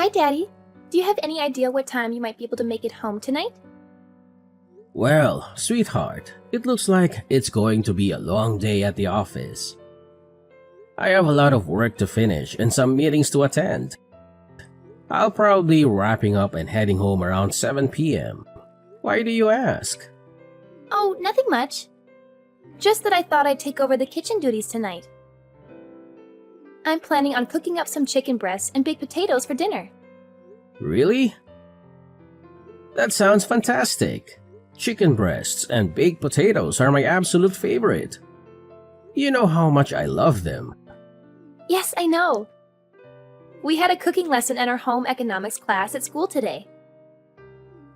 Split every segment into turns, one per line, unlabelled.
Hi, Daddy. Do you have any idea what time you might be able to make it home tonight?
Well, sweetheart, it looks like it's going to be a long day at the office. I have a lot of work to finish and some meetings to attend. I'll probably be wrapping up and heading home around 7 p.m. Why do you ask?
Oh, nothing much. Just that I thought I'd take over the kitchen duties tonight. I'm planning on cooking up some chicken breasts and baked potatoes for dinner.
Really? That sounds fantastic. Chicken breasts and baked potatoes are my absolute favorite. You know how much I love them.
Yes, I know. We had a cooking lesson in our home economics class at school today.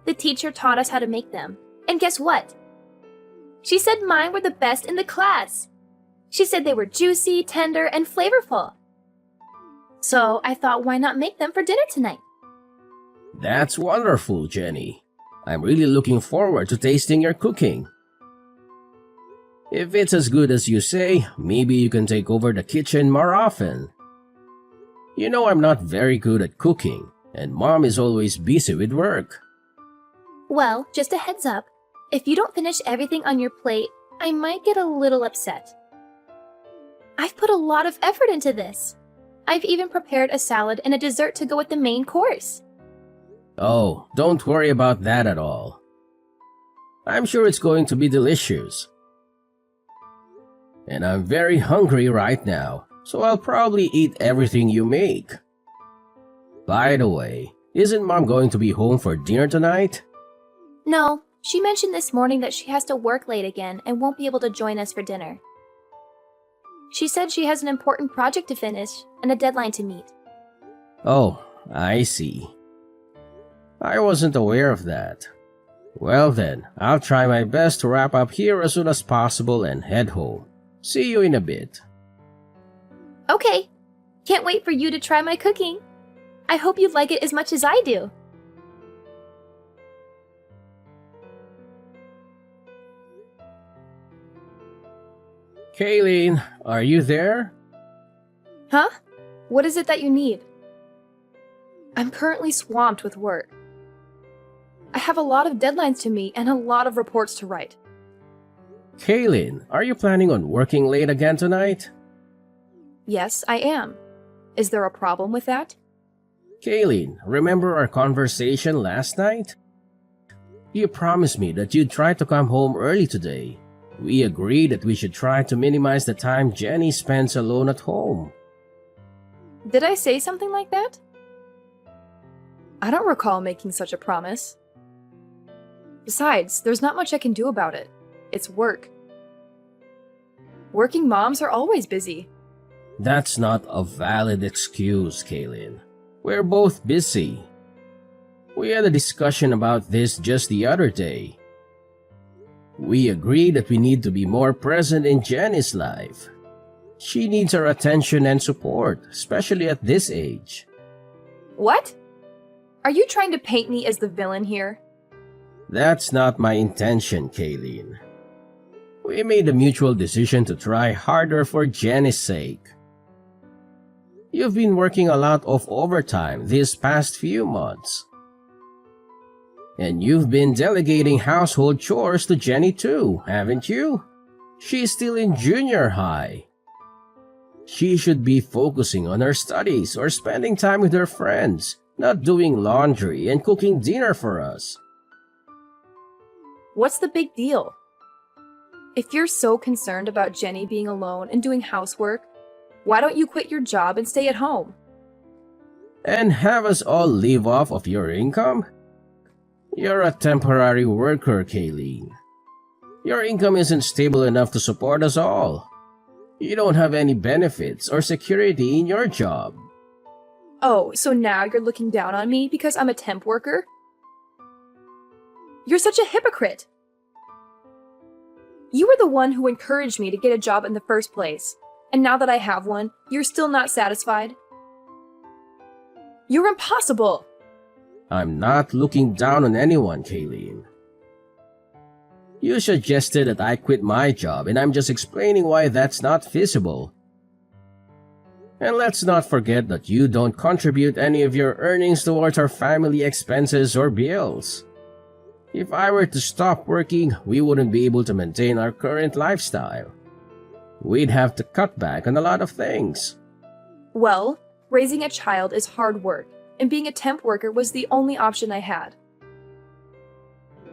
The teacher taught us how to make them. And guess what? She said mine were the best in the class. She said they were juicy, tender, and flavorful. So I thought, why not make them for dinner tonight?
That's wonderful, Jenny. I'm really looking forward to tasting your cooking. If it's as good as you say, maybe you can take over the kitchen more often. You know I'm not very good at cooking, and Mom is always busy with work.
Well, just a heads up. If you don't finish everything on your plate, I might get a little upset. I've put a lot of effort into this. I've even prepared a salad and a dessert to go with the main course.
Oh, don't worry about that at all. I'm sure it's going to be delicious. And I'm very hungry right now, so I'll probably eat everything you make. By the way, isn't Mom going to be home for dinner tonight?
No, she mentioned this morning that she has to work late again and won't be able to join us for dinner. She said she has an important project to finish and a deadline to meet.
Oh, I see. I wasn't aware of that. Well then, I'll try my best to wrap up here as soon as possible and head home. See you in a bit.
Okay. Can't wait for you to try my cooking. I hope you like it as much as I do.
Kayleen, are you there?
Huh? What is it that you need? I'm currently swamped with work. I have a lot of deadlines to meet and a lot of reports to write.
Kayleen, are you planning on working late again tonight?
Yes, I am. Is there a problem with that?
Kayleen, remember our conversation last night? You promised me that you'd try to come home early today. We agreed that we should try to minimize the time Jenny spends alone at home.
Did I say something like that? I don't recall making such a promise. Besides, there's not much I can do about it. It's work. Working moms are always busy.
That's not a valid excuse, Kayleen. We're both busy. We had a discussion about this just the other day. We agreed that we need to be more present in Jenny's life. She needs our attention and support, especially at this age.
What? Are you trying to paint me as the villain here?
That's not my intention, Kayleen. We made a mutual decision to try harder for Jenny's sake. You've been working a lot of overtime these past few months. And you've been delegating household chores to Jenny too, haven't you? She's still in junior high. She should be focusing on her studies or spending time with her friends, not doing laundry and cooking dinner for us.
What's the big deal? If you're so concerned about Jenny being alone and doing housework, why don't you quit your job and stay at home?
And have us all live off of your income? You're a temporary worker, Kayleen. Your income isn't stable enough to support us all. You don't have any benefits or security in your job.
Oh, so now you're looking down on me because I'm a temp worker? You're such a hypocrite. You were the one who encouraged me to get a job in the first place, and now that I have one, you're still not satisfied? You're impossible!
I'm not looking down on anyone, Kayleen. You suggested that I quit my job, and I'm just explaining why that's not feasible. And let's not forget that you don't contribute any of your earnings towards our family expenses or bills. If I were to stop working, we wouldn't be able to maintain our current lifestyle. We'd have to cut back on a lot of things.
Well, raising a child is hard work, and being a temp worker was the only option I had.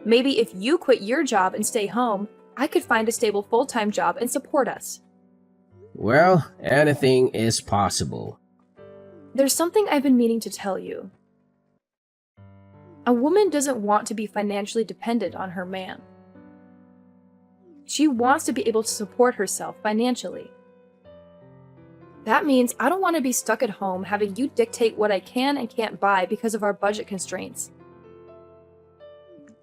Maybe if you quit your job and stay home, I could find a stable full-time job and support us.
Well, anything is possible.
There's something I've been meaning to tell you. A woman doesn't want to be financially dependent on her man. She wants to be able to support herself financially. That means I don't want to be stuck at home having you dictate what I can and can't buy because of our budget constraints.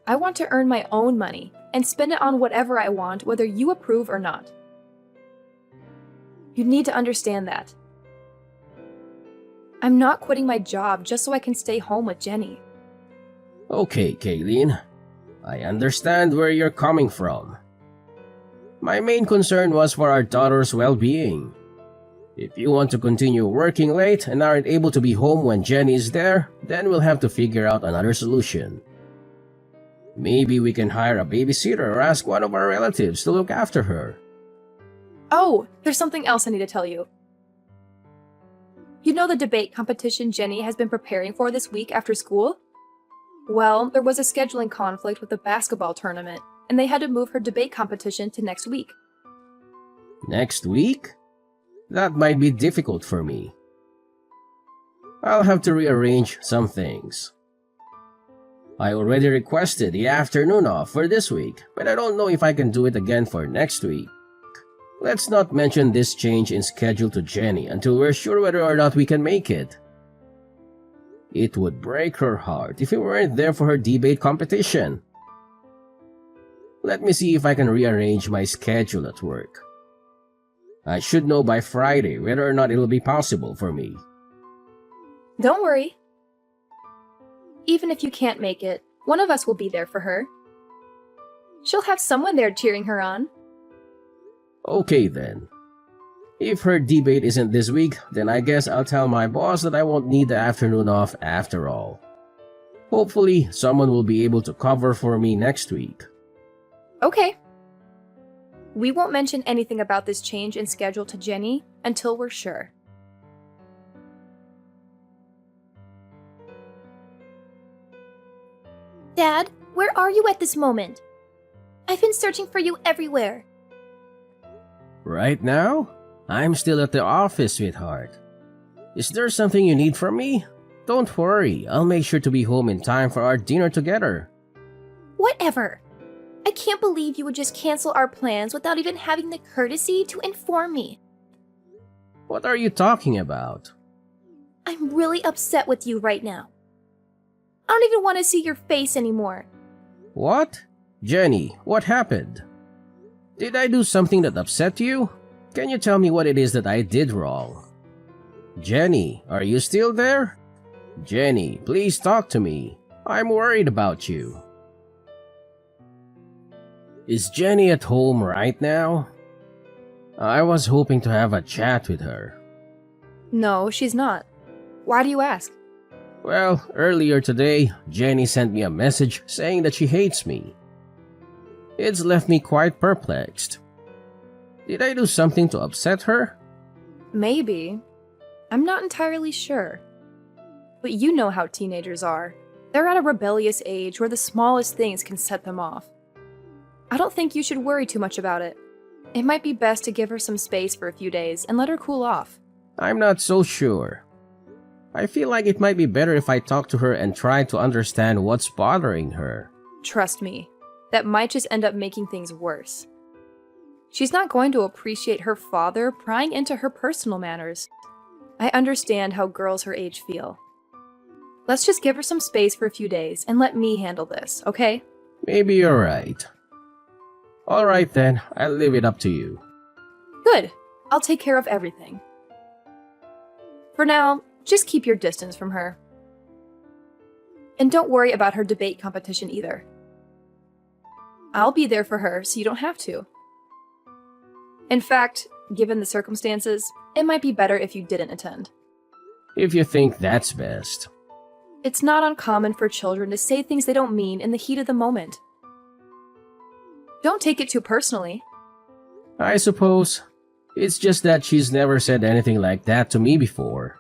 I want to earn my own money and spend it on whatever I want, whether you approve or not. You need to understand that. I'm not quitting my job just so I can stay home with Jenny.
Okay, Kayleen. I understand where you're coming from. My main concern was for our daughter's well-being. If you want to continue working late and aren't able to be home when Jenny is there, then we'll have to figure out another solution. Maybe we can hire a babysitter or ask one of our relatives to look after her.
Oh, there's something else I need to tell you. You know the debate competition Jenny has been preparing for this week after school? Well, there was a scheduling conflict with the basketball tournament, and they had to move her debate competition to next week.
Next week? That might be difficult for me. I'll have to rearrange some things. I already requested the afternoon off for this week, but I don't know if I can do it again for next week. Let's not mention this change in schedule to Jenny until we're sure whether or not we can make it. It would break her heart if we weren't there for her debate competition. Let me see if I can rearrange my schedule at work. I should know by Friday whether or not it'll be possible for me.
Don't worry. Even if you can't make it, one of us will be there for her. She'll have someone there cheering her on.
Okay then. If her debate isn't this week, then I guess I'll tell my boss that I won't need the afternoon off after all. Hopefully, someone will be able to cover for me next week.
Okay. We won't mention anything about this change in schedule to Jenny until we're sure.
Dad, where are you at this moment? I've been searching for you everywhere.
Right now? I'm still at the office, sweetheart. Is there something you need from me? Don't worry, I'll make sure to be home in time for our dinner together.
Whatever. I can't believe you would just cancel our plans without even having the courtesy to inform me.
What are you talking about?
I'm really upset with you right now. I don't even want to see your face anymore.
What? Jenny, what happened? Did I do something that upset you? Can you tell me what it is that I did wrong? Jenny, are you still there? Jenny, please talk to me. I'm worried about you. Is Jenny at home right now? I was hoping to have a chat with her.
No, she's not. Why do you ask?
Well, earlier today, Jenny sent me a message saying that she hates me. It's left me quite perplexed. Did I do something to upset her?
Maybe. I'm not entirely sure. But you know how teenagers are. They're at a rebellious age where the smallest things can set them off. I don't think you should worry too much about it. It might be best to give her some space for a few days and let her cool off.
I'm not so sure. I feel like it might be better if I talk to her and try to understand what's bothering her.
Trust me, that might just end up making things worse. She's not going to appreciate her father prying into her personal matters. I understand how girls her age feel. Let's just give her some space for a few days and let me handle this, okay?
Maybe you're right. Alright then, I'll leave it up to you.
Good. I'll take care of everything. For now, just keep your distance from her. And don't worry about her debate competition either. I'll be there for her so you don't have to. In fact, given the circumstances, it might be better if you didn't attend.
If you think that's best.
It's not uncommon for children to say things they don't mean in the heat of the moment. Don't take it too personally.
I suppose. It's just that she's never said anything like that to me before.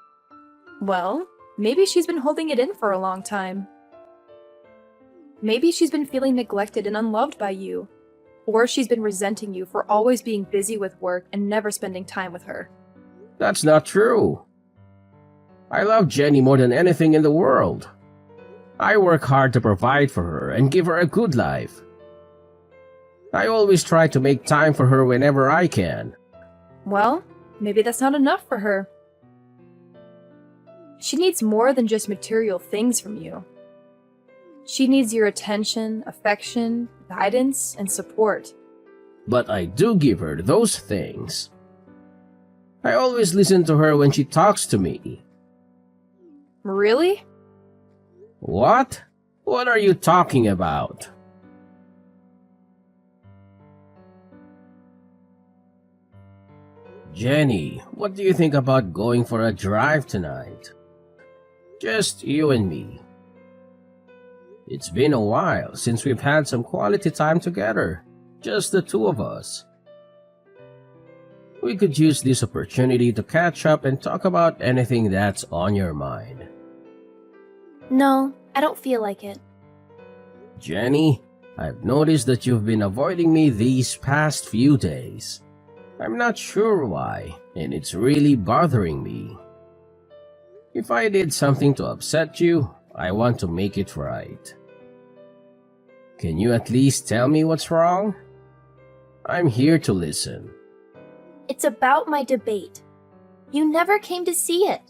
Well, maybe she's been holding it in for a long time. Maybe she's been feeling neglected and unloved by you. Or she's been resenting you for always being busy with work and never spending time with her.
That's not true. I love Jenny more than anything in the world. I work hard to provide for her and give her a good life. I always try to make time for her whenever I can.
Well, maybe that's not enough for her. She needs more than just material things from you. She needs your attention, affection, guidance, and support.
But I do give her those things. I always listen to her when she talks to me.
Really?
What? What are you talking about? Jenny, what do you think about going for a drive tonight? Just you and me. It's been a while since we've had some quality time together, just the two of us. We could use this opportunity to catch up and talk about anything that's on your mind.
No, I don't feel like it.
Jenny, I've noticed that you've been avoiding me these past few days. I'm not sure why, and it's really bothering me. If I did something to upset you, I want to make it right. Can you at least tell me what's wrong? I'm here to listen.
It's about my debate. You never came to see it.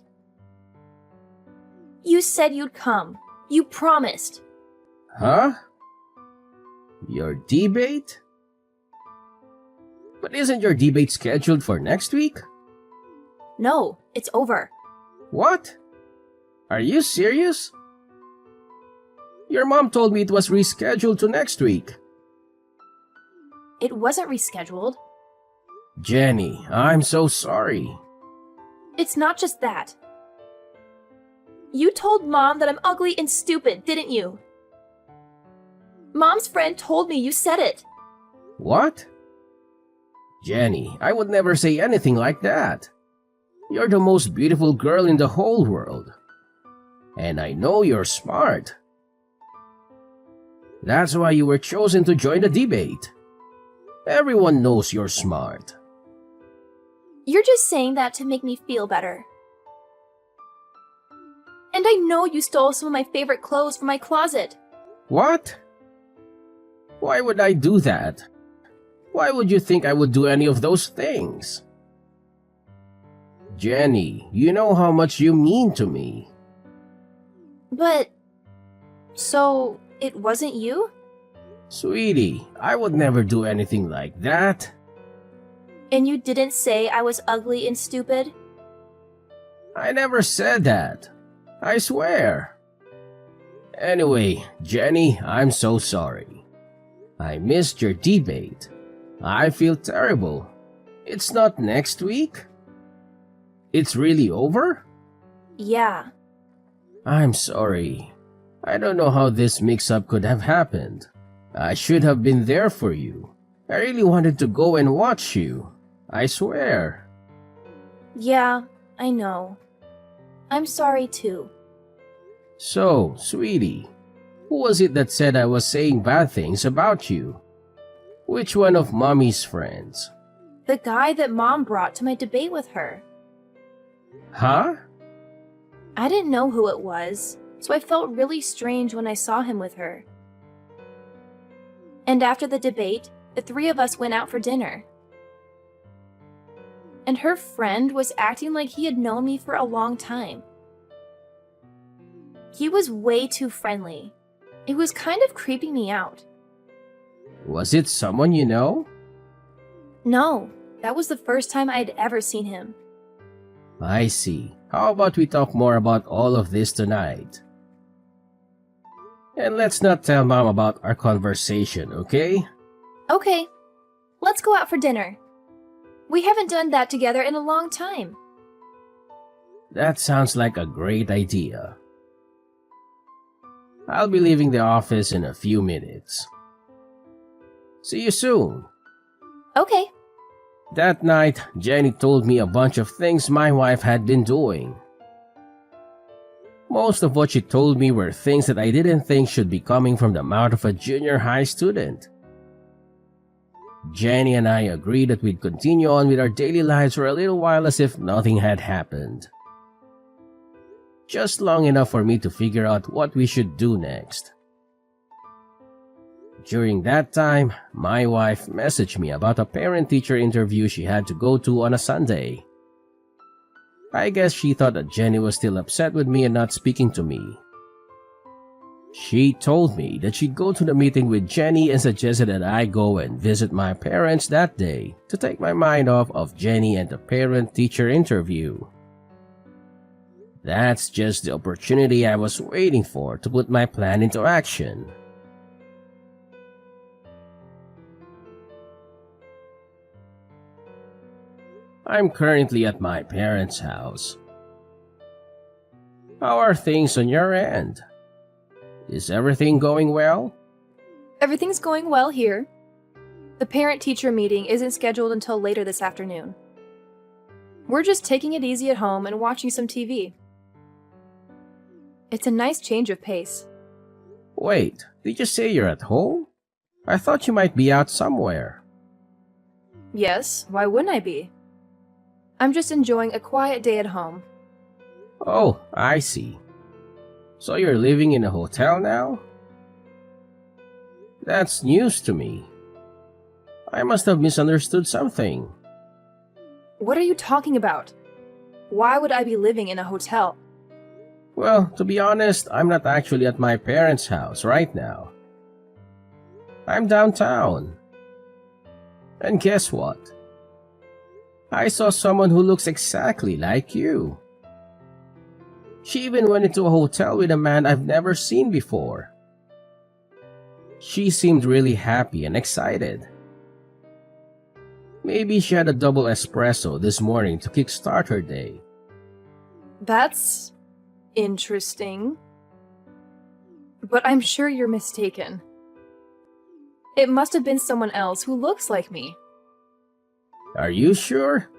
You said you'd come. You promised.
Huh? Your debate? But isn't your debate scheduled for next week?
No, it's over.
What? Are you serious? Your mom told me it was rescheduled to next week.
It wasn't rescheduled.
Jenny, I'm so sorry.
It's not just that. You told Mom that I'm ugly and stupid, didn't you? Mom's friend told me you said it.
What? Jenny, I would never say anything like that. You're the most beautiful girl in the whole world. And I know you're smart. That's why you were chosen to join the debate. Everyone knows you're smart.
You're just saying that to make me feel better. And I know you stole some of my favorite clothes from my closet.
What? Why would I do that? Why would you think I would do any of those things? Jenny, you know how much you mean to me.
But... so, it wasn't you?
Sweetie, I would never do anything like that.
And you didn't say I was ugly and stupid?
I never said that. I swear. Anyway, Jenny, I'm so sorry. I missed your debate. I feel terrible. It's not next week? It's really over?
Yeah.
I'm sorry. I don't know how this mix-up could have happened. I should have been there for you. I really wanted to go and watch you. I swear.
Yeah, I know. I'm sorry too.
So, sweetie, who was it that said I was saying bad things about you? Which one of Mommy's friends?
The guy that Mom brought to my debate with her.
Huh?
I didn't know who it was, so I felt really strange when I saw him with her. And after the debate, the three of us went out for dinner. And her friend was acting like he had known me for a long time. He was way too friendly. It was kind of creeping me out.
Was it someone you know?
No, that was the first time I'd ever seen him.
I see. How about we talk more about all of this tonight? And let's not tell Mom about our conversation, okay?
Okay, let's go out for dinner. We haven't done that together in a long time.
That sounds like a great idea. I'll be leaving the office in a few minutes. See you soon.
Okay.
That night, Jenny told me a bunch of things my wife had been doing. Most of what she told me were things that I didn't think should be coming from the mouth of a junior high student. Jenny and I agreed that we'd continue on with our daily lives for a little while as if nothing had happened. Just long enough for me to figure out what we should do next. During that time, my wife messaged me about a parent-teacher interview she had to go to on a Sunday. I guess she thought that Jenny was still upset with me and not speaking to me. She told me that she'd go to the meeting with Jenny and suggested that I go and visit my parents that day to take my mind off of Jenny and the parent-teacher interview. That's just the opportunity I was waiting for to put my plan into action. I'm currently at my parents' house. How are things on your end? Is everything going well?
Everything's going well here. The parent-teacher meeting isn't scheduled until later this afternoon. We're just taking it easy at home and watching some TV. It's a nice change of pace.
Wait, did you say you're at home? I thought you might be out somewhere.
Yes, why wouldn't I be? I'm just enjoying a quiet day at home.
Oh, I see. So you're living in a hotel now? That's news to me. I must have misunderstood something.
What are you talking about? Why would I be living in a hotel?
Well, to be honest, I'm not actually at my parents' house right now. I'm downtown. And guess what? I saw someone who looks exactly like you. She even went into a hotel with a man I've never seen before. She seemed really happy and excited. Maybe she had a double espresso this morning to kickstart her day.
That's interesting. But I'm sure you're mistaken. It must have been someone else who looks like me.
Are you sure?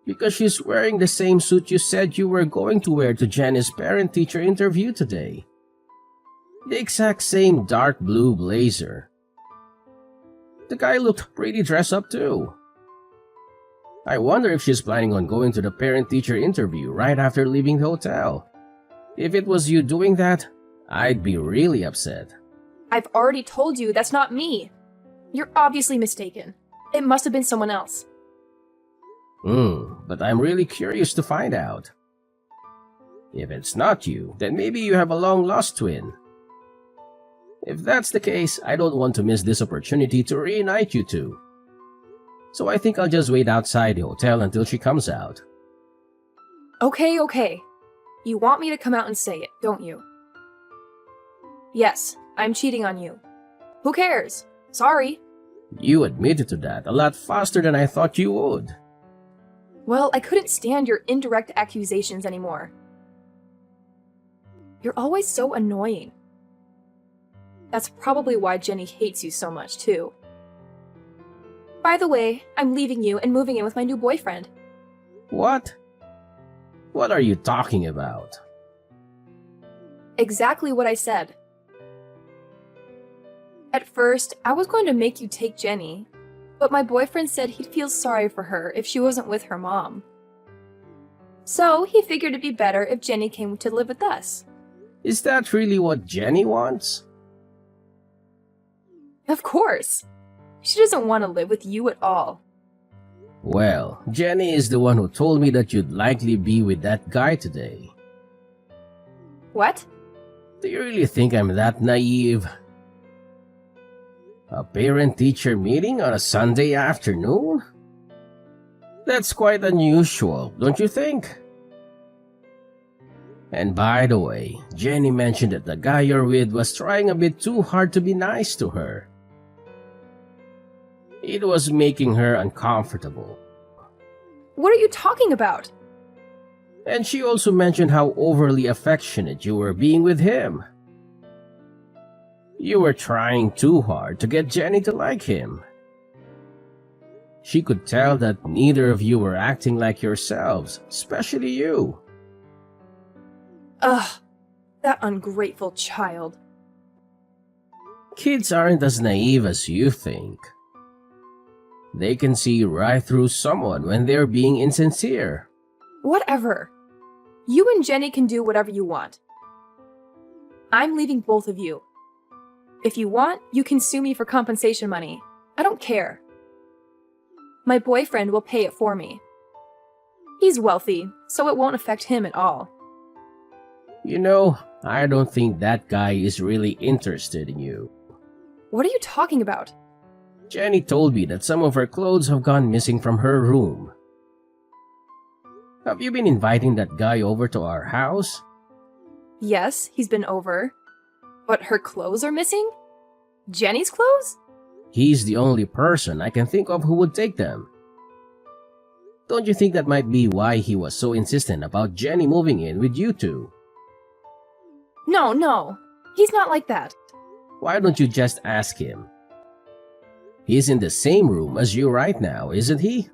Because she's wearing the same suit you said you were going to wear to Jenny's parent-teacher interview today. The exact same dark blue blazer. The guy looked pretty dressed up too. I wonder if she's planning on going to the parent-teacher interview right after leaving the hotel. If it was you doing that, I'd be really upset.
I've already told you that's not me. You're obviously mistaken. It must have been someone else.
But I'm really curious to find out. If it's not you, then maybe you have a long-lost twin. If that's the case, I don't want to miss this opportunity to reunite you two. So I think I'll just wait outside the hotel until she comes out.
Okay. You want me to come out and say it, don't you? Yes, I'm cheating on you. Who cares? Sorry.
You admitted to that a lot faster than I thought you would.
Well, I couldn't stand your indirect accusations anymore. You're always so annoying. That's probably why Jenny hates you so much, too. By the way, I'm leaving you and moving in with my new boyfriend.
What? What are you talking about?
Exactly what I said. At first, I was going to make you take Jenny, but my boyfriend said he'd feel sorry for her if she wasn't with her mom. So he figured it'd be better if Jenny came to live with us.
Is that really what Jenny wants?
Of course. She doesn't want to live with you at all.
Well, Jenny is the one who told me that you'd likely be with that guy today.
What?
Do you really think I'm that naive? A parent-teacher meeting on a Sunday afternoon? That's quite unusual, don't you think? And by the way, Jenny mentioned that the guy you're with was trying a bit too hard to be nice to her. It was making her uncomfortable.
What are you talking about?
And she also mentioned how overly affectionate you were being with him. You were trying too hard to get Jenny to like him. She could tell that neither of you were acting like yourselves, especially you.
Ugh, that ungrateful child.
Kids aren't as naive as you think. They can see right through someone when they're being insincere.
Whatever. You and Jenny can do whatever you want. I'm leaving both of you. If you want, you can sue me for compensation money. I don't care. My boyfriend will pay it for me. He's wealthy, so it won't affect him at all.
You know, I don't think that guy is really interested in you.
What are you talking about?
Jenny told me that some of her clothes have gone missing from her room. Have you been inviting that guy over to our house?
Yes, he's been over. But her clothes are missing? Jenny's clothes?
He's the only person I can think of who would take them. Don't you think that might be why he was so insistent about Jenny moving in with you two?
No. He's not like that.
Why don't you just ask him? He's in the same room as you right now, isn't he?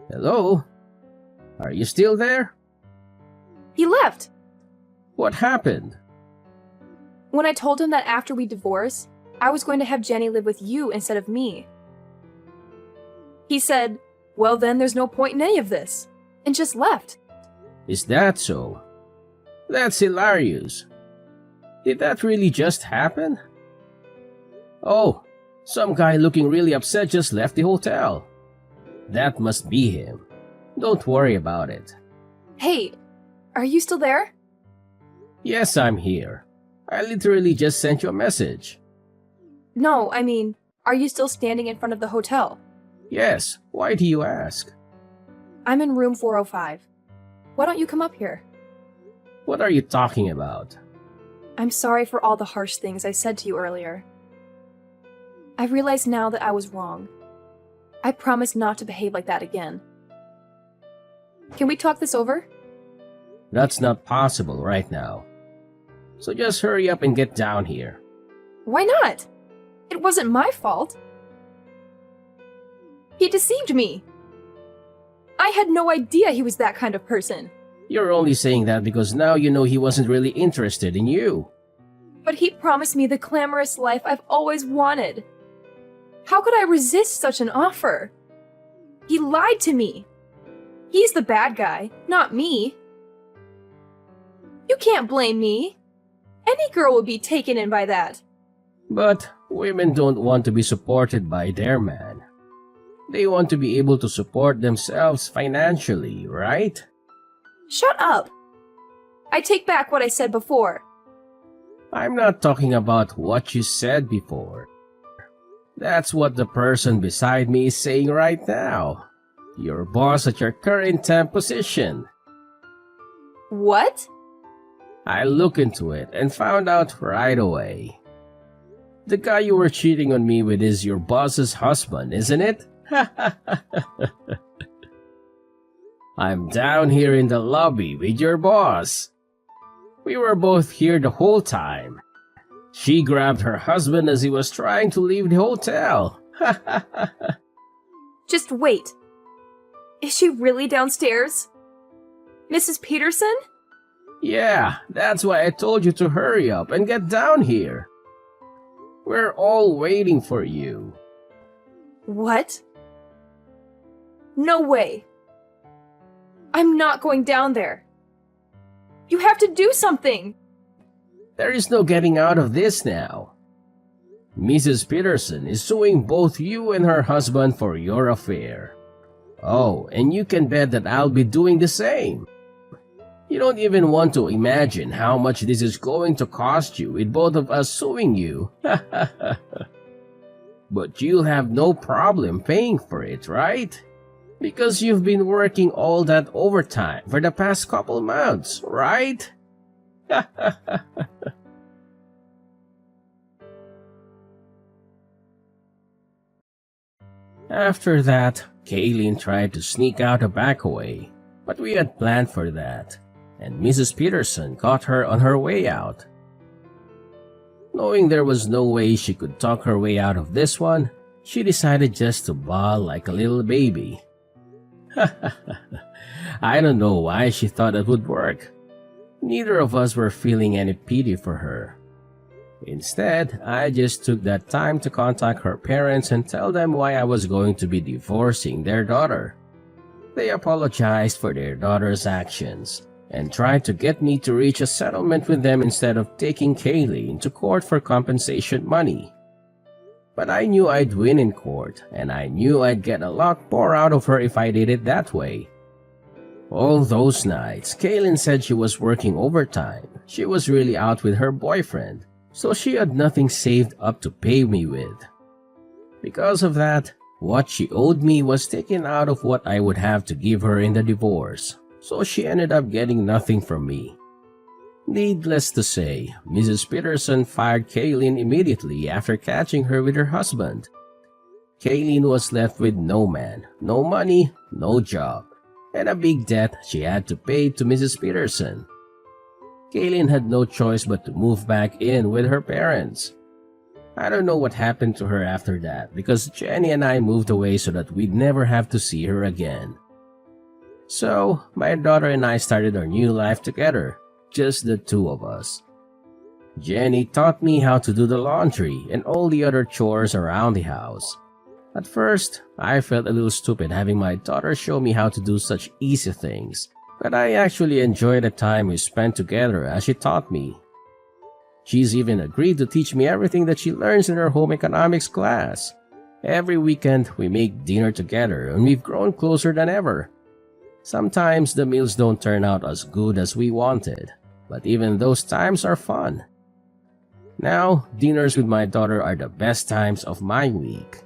Hello? Are you still there?
He left.
What happened?
When I told him that after we divorce, I was going to have Jenny live with you instead of me. He said, well then there's no point in any of this, and just left.
Is that so? That's hilarious. Did that really just happen? Oh, some guy looking really upset just left the hotel. That must be him. Don't worry about it.
Hey, are you still there?
Yes, I'm here. I literally just sent you a message.
No, I mean, are you still standing in front of the hotel?
Yes, why do you ask?
I'm in room 405. Why don't you come up here?
What are you talking about?
I'm sorry for all the harsh things I said to you earlier. I realize now that I was wrong. I promise not to behave like that again. Can we talk this over?
That's not possible right now. So just hurry up and get down here.
Why not? It wasn't my fault. He deceived me. I had no idea he was that kind of person.
You're only saying that because now you know he wasn't really interested in you.
But he promised me the glamorous life I've always wanted. How could I resist such an offer? He lied to me. He's the bad guy, not me. You can't blame me. Any girl would be taken in by that.
But women don't want to be supported by their man. They want to be able to support themselves financially, right?
Shut up. I take back what I said before.
I'm not talking about what you said before. That's what the person beside me is saying right now. Your boss at your current temp position.
What?
I looked into it and found out right away. The guy you were cheating on me with is your boss's husband, isn't it? I'm down here in the lobby with your boss. We were both here the whole time. She grabbed her husband as he was trying to leave the hotel.
Just wait. Is she really downstairs? Mrs. Peterson?
Yeah, that's why I told you to hurry up and get down here. We're all waiting for you.
What? No way. I'm not going down there. You have to do something.
There is no getting out of this now. Mrs. Peterson is suing both you and her husband for your affair. Oh, and you can bet that I'll be doing the same. You don't even want to imagine how much this is going to cost you with both of us suing you. But you'll have no problem paying for it, right? Because you've been working all that overtime for the past couple months, right? After that, Kaylin tried to sneak out a back way, but we had planned for that, and Mrs. Peterson caught her on her way out. Knowing there was no way she could talk her way out of this one, she decided just to bawl like a little baby. I don't know why she thought it would work. Neither of us were feeling any pity for her. Instead, I just took that time to contact her parents and tell them why I was going to be divorcing their daughter. They apologized for their daughter's actions and tried to get me to reach a settlement with them instead of taking Kaylin to court for compensation money. But I knew I'd win in court, and I knew I'd get a lot more out of her if I did it that way. All those nights, Kaylin said she was working overtime. She was really out with her boyfriend, so she had nothing saved up to pay me with. Because of that, what she owed me was taken out of what I would have to give her in the divorce, so she ended up getting nothing from me. Needless to say, Mrs. Peterson fired Kaylin immediately after catching her with her husband. Kaylin was left with no man, no money, no job, and a big debt she had to pay to Mrs. Peterson. Kaylin had no choice but to move back in with her parents. I don't know what happened to her after that because Jenny and I moved away so that we'd never have to see her again. So, my daughter and I started our new life together, just the two of us. Jenny taught me how to do the laundry and all the other chores around the house. At first, I felt a little stupid having my daughter show me how to do such easy things, but I actually enjoyed the time we spent together as she taught me. She's even agreed to teach me everything that she learns in her home economics class. Every weekend, we make dinner together and we've grown closer than ever. Sometimes the meals don't turn out as good as we wanted, but even those times are fun. Now, dinners with my daughter are the best times of my week.